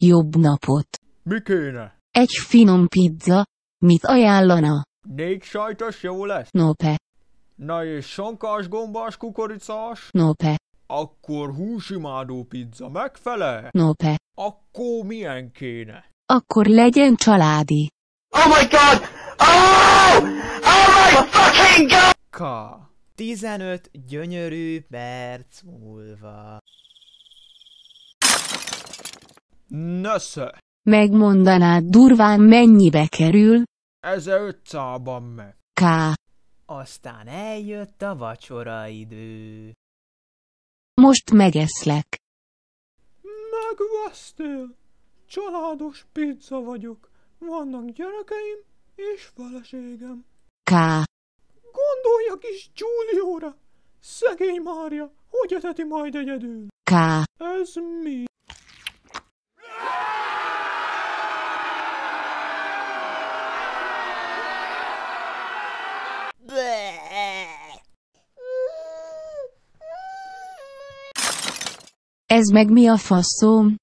Jobb napot. Mi kéne? Egy finom pizza. Mit ajánlana? 4 sajtos jó lesz? Nope. Na és sonkás, gombás, kukoricás? Nope. Akkor húsimádó pizza megfelel? Nope. Akkor milyen kéne? Akkor legyen családi. Oh my god! Oh! Oh my fucking god! K. 15 gyönyörű perc múlva. Nesze! Megmondanád durván mennyibe kerül? 1500-ban meg. K. Aztán eljött a vacsoraidő. Most megeszlek. Megvesztél? Családos pizza vagyok. Vannak gyerekeim és feleségem. K. Gondoljak is Giulióra. Szegény Mária, hogy eteti majd egyedül? K. Ez mi? Ez meg mi a faszom?